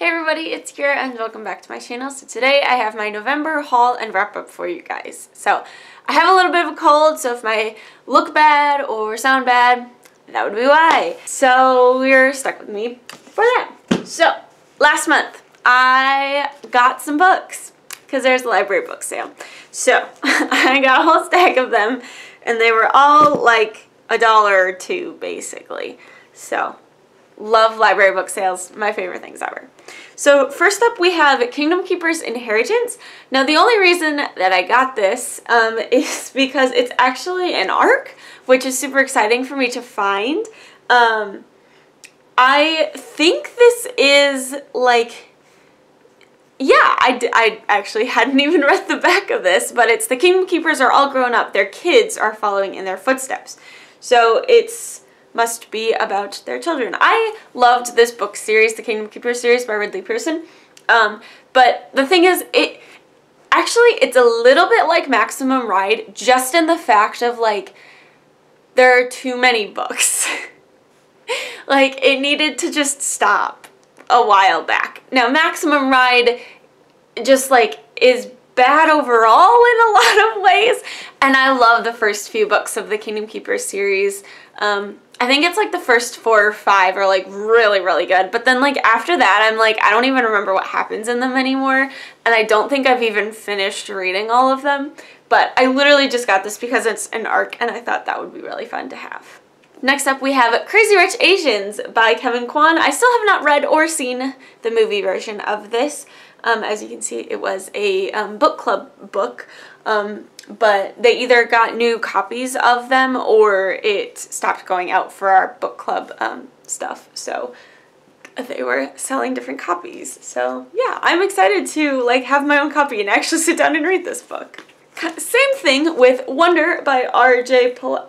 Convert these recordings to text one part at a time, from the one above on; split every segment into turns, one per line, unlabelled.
Hey everybody, it's Kira and welcome back to my channel. So today I have my November haul and wrap up for you guys. So I have a little bit of a cold, so if my look bad or sound bad, that would be why. So you're stuck with me for that. So last month I got some books because there's a library book sale. So I got a whole stack of them and they were all like $1 or $2 basically. So love library book sales, my favorite things ever. So first up we have Kingdom Keeper's Inheritance. Now the only reason that I got this is because it's actually an ARC, which is super exciting for me to find. I think this is like, yeah, I actually hadn't even read the back of this, but it's the Kingdom Keepers are all grown up. Their kids are following in their footsteps. So it's must be about their children. I loved this book series, the Kingdom Keepers series by Ridley Pearson. But the thing is, it's a little bit like Maximum Ride, just in the fact of like, there are too many books. Like, it needed to just stop a while back. Now, Maximum Ride just like is bad overall in a lot of ways, and I love the first few books of the Kingdom Keepers series. I think it's like the first 4 or 5 are like really, really good, but then like after that I'm like, I don't even remember what happens in them anymore, and I don't think I've even finished reading all of them, but I literally just got this because it's an ARC and I thought that would be really fun to have. Next up we have Crazy Rich Asians by Kevin Kwan. I still have not read or seen the movie version of this. As you can see, it was a book club book, but they either got new copies of them or it stopped going out for our book club stuff. So they were selling different copies. So yeah, I'm excited to like have my own copy and actually sit down and read this book. Same thing with Wonder by R.J. Palacio,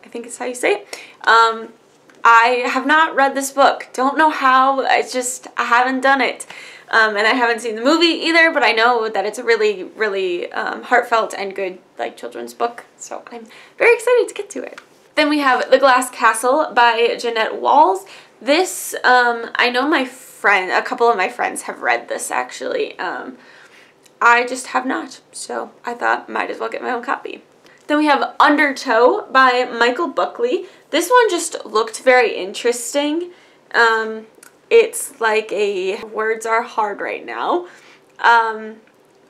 I think is how you say it. I have not read this book. Don't know how. I haven't done it. And I haven't seen the movie either, but I know that it's a really, really heartfelt and good like children's book. So I'm very excited to get to it. Then we have The Glass Castle by Jeanette Walls. This, I know a couple of my friends have read this actually. I just have not. So I thought might as well get my own copy. Then we have Undertow by Michael Buckley. This one just looked very interesting. It's like words are hard right now.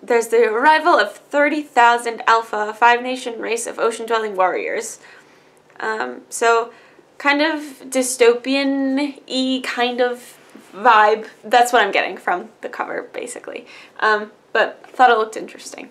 There's the arrival of 30,000 Alpha, a 5-nation race of ocean-dwelling warriors. So kind of dystopian-y kind of vibe. That's what I'm getting from the cover, basically. But I thought it looked interesting.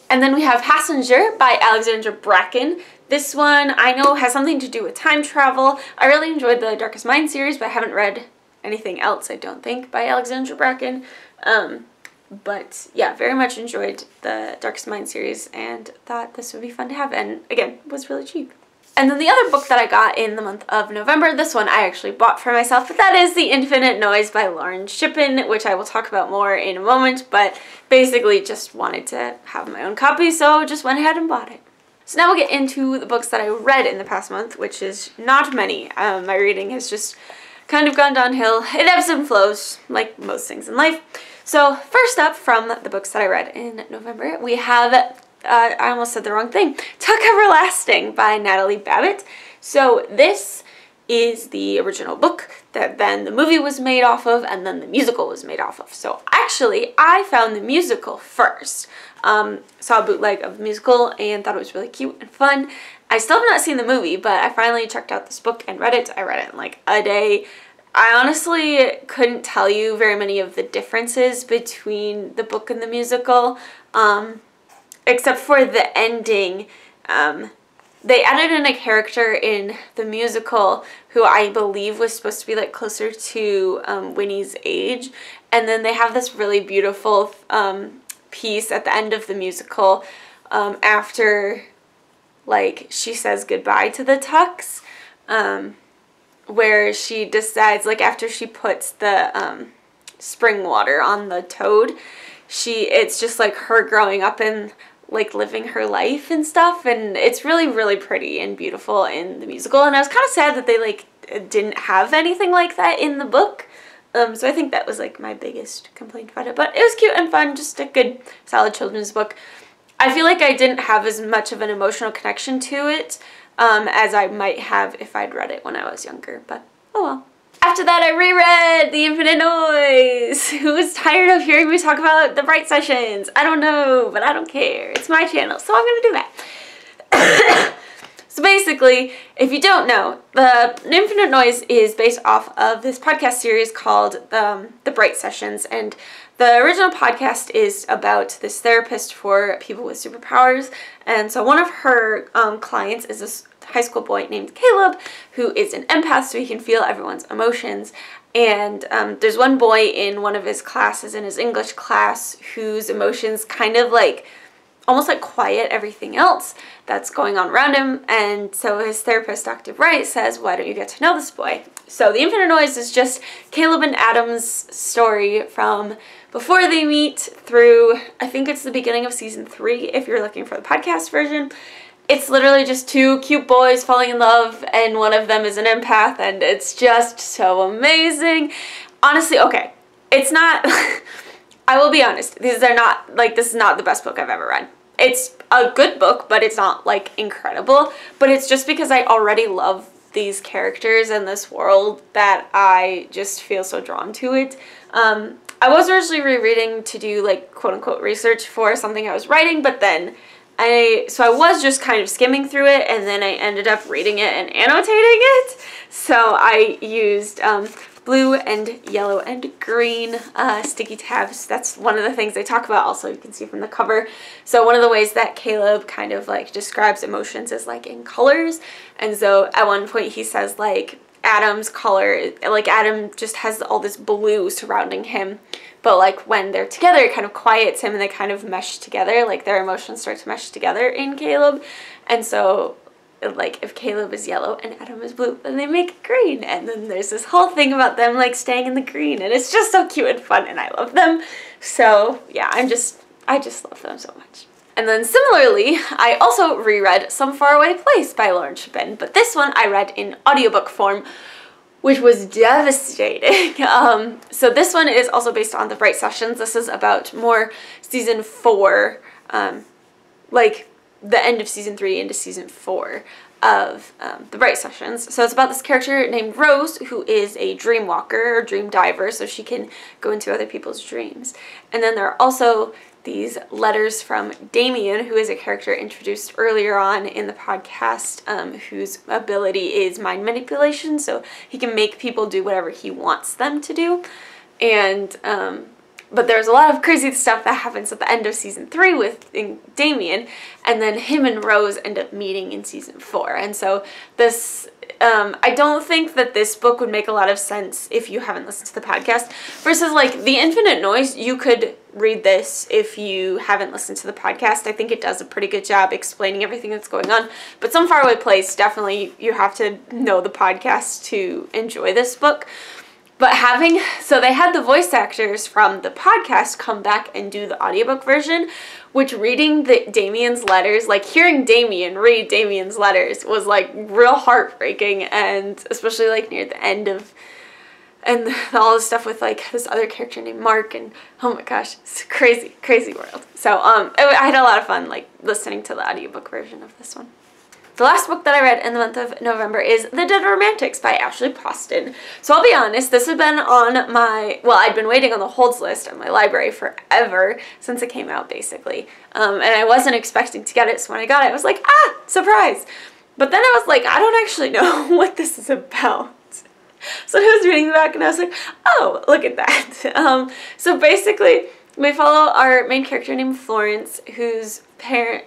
And then we have Passenger by Alexandra Bracken. This one I know has something to do with time travel. I really enjoyed the Darkest Mind series, but I haven't read anything else, I don't think, by Alexandra Bracken. But yeah, very much enjoyed the Darkest Mind series and thought this would be fun to have, and again, was really cheap. And then the other book that I got in the month of November, this one I actually bought for myself, but that is The Infinite Noise by Lauren Shippen, which I will talk about more in a moment, but basically just wanted to have my own copy, so just went ahead and bought it. So now we'll get into the books that I read in the past month, which is not many. My reading has just kind of gone downhill. It ebbs and flows, like most things in life. So first up from the books that I read in November, we have I almost said the wrong thing. Tuck Everlasting by Natalie Babbitt. So this is the original book that then the movie was made off of and then the musical was made off of. So actually I found the musical first. Saw a bootleg of the musical and thought it was really cute and fun. I still have not seen the movie, but I finally checked out this book and read it. I read it in like a day. I honestly couldn't tell you very many of the differences between the book and the musical. Except for the ending. They added in a character in the musical who I believe was supposed to be like closer to Winnie's age, and then they have this really beautiful piece at the end of the musical after like she says goodbye to the Tucks, where she decides, like after she puts the spring water on the toad, it's just like her growing up and like living her life and stuff, and it's really, really pretty and beautiful in the musical. And I was kind of sad that they like didn't have anything like that in the book. So I think that was like my biggest complaint about it. But it was cute and fun, just a good, solid children's book. I feel like I didn't have as much of an emotional connection to it as I might have if I'd read it when I was younger. But oh well. After that, I reread The Infinite Noise. Who is tired of hearing me talk about the Bright Sessions? I don't know, but I don't care. It's my channel, so I'm gonna do that. So basically, if you don't know, The Infinite Noise is based off of this podcast series called The Bright Sessions, and the original podcast is about this therapist for people with superpowers, and so one of her clients is this high school boy named Caleb, who is an empath, so he can feel everyone's emotions. And there's one boy in one of his classes, in his English class, whose emotions kind of like almost like quiet everything else that's going on around him. And so his therapist, Dr. Wright, says, why don't you get to know this boy? So The Infinite Noise is just Caleb and Adam's story from before they meet through, I think it's the beginning of season 3 if you're looking for the podcast version. It's literally just two cute boys falling in love, and one of them is an empath, and it's just so amazing. Honestly, okay, it's not, I will be honest, this is not the best book I've ever read. It's a good book, but it's not, like, incredible. But it's just because I already love these characters and this world that I just feel so drawn to it. I was originally rereading to do, like, quote-unquote research for something I was writing, but then I was just kind of skimming through it, and then I ended up reading it and annotating it. So I used blue and yellow and green sticky tabs. That's one of the things they talk about also, you can see from the cover. So one of the ways that Caleb kind of like describes emotions is like in colors. And so at one point he says like Adam's color, like Adam just has all this blue surrounding him. But like when they're together, it kind of quiets him and they kind of mesh together. Like their emotions start to mesh together in Caleb. And so like if Caleb is yellow and Adam is blue, then they make green. And then there's this whole thing about them like staying in the green. And it's just so cute and fun and I love them. So yeah, I just love them so much. And then similarly, I also reread Some Faraway Place by Lauren Chapin. But this one I read in audiobook form, which was devastating. So this one is also based on The Bright Sessions. This is about more season 4, like the end of season 3 into season 4 of The Bright Sessions. So it's about this character named Rose, who is a dream walker or dream diver, so she can go into other people's dreams. And then there are also these letters from Damien, who is a character introduced earlier on in the podcast, whose ability is mind manipulation, so he can make people do whatever he wants them to do. And but there's a lot of crazy stuff that happens at the end of season 3 with Damien, and then him and Rose end up meeting in season 4. And so this, I don't think that this book would make a lot of sense if you haven't listened to the podcast, versus like The Infinite Noise, you could read this if you haven't listened to the podcast. I think it does a pretty good job explaining everything that's going on. But Some Faraway Place, definitely you have to know the podcast to enjoy this book. But so they had the voice actors from the podcast come back and do the audiobook version, which reading Damien's letters, like hearing Damien read Damien's letters was like real heartbreaking, and especially like near the end of, and all this stuff with like this other character named Mark, and oh my gosh, it's a crazy, crazy world. So I had a lot of fun like listening to the audiobook version of this one. The last book that I read in the month of November is The Dead Romantics by Ashley Poston. So I'll be honest, this had been on my, well, I'd been waiting on the holds list in my library forever since it came out, basically. And I wasn't expecting to get it, so when I got it, I was like, ah, surprise! But then I was like, I don't actually know what this is about. So I was reading the back and I was like, oh, look at that. So basically, we follow our main character named Florence, whose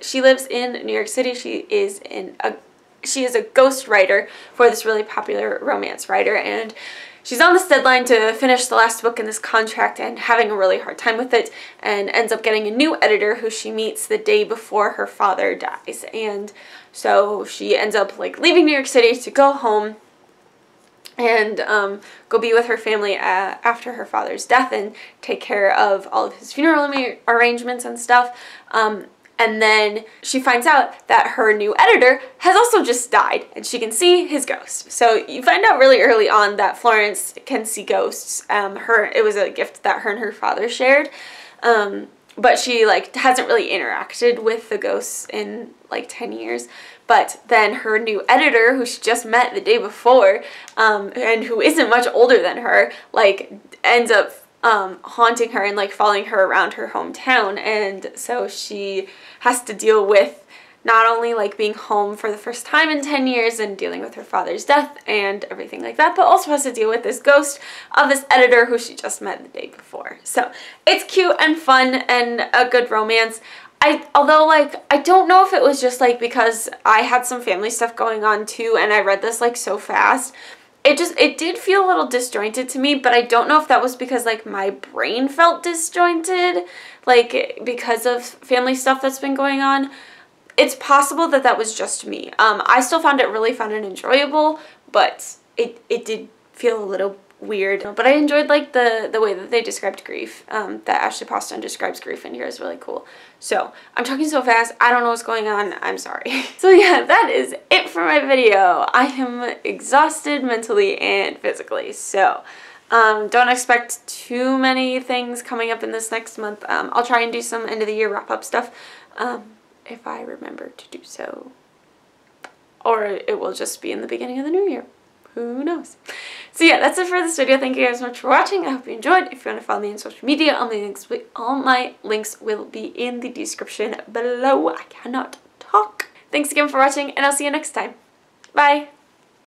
she lives in New York City. She is a ghost writer for this really popular romance writer, and she's on this deadline to finish the last book in this contract and having a really hard time with it, and ends up getting a new editor who she meets the day before her father dies. And so she ends up like leaving New York City to go home and go be with her family after her father's death and take care of all of his funeral arrangements and stuff. And then she finds out that her new editor has also just died, and she can see his ghost. So you find out really early on that Florence can see ghosts. It was a gift that her and her father shared. But she like hasn't really interacted with the ghosts in like 10 years. But then her new editor, who she just met the day before, and who isn't much older than her, like ends up haunting her and like following her around her hometown. And so she has to deal with not only like being home for the first time in 10 years and dealing with her father's death and everything like that, but also has to deal with this ghost of this editor who she just met the day before. So it's cute and fun and a good romance. Although like I don't know if it was just like because I had some family stuff going on too and I read this like so fast. It did feel a little disjointed to me, but I don't know if that was because like my brain felt disjointed, like because of family stuff that's been going on. It's possible that that was just me. I still found it really fun and enjoyable, but it did feel a little weird. But I enjoyed like the way that they described grief, that Ashley Poston describes grief in here is really cool. So I'm talking so fast, I don't know what's going on, I'm sorry. So yeah, that is it for my video. I am exhausted mentally and physically, so don't expect too many things coming up in this next month. I'll try and do some end of the year wrap up stuff, if I remember to do so. Or it will just be in the beginning of the new year. Who knows? So yeah, that's it for this video. Thank you guys so much for watching. I hope you enjoyed. If you want to follow me on social media, all my links will be in the description below. I cannot talk. Thanks again for watching, and I'll see you next time. Bye!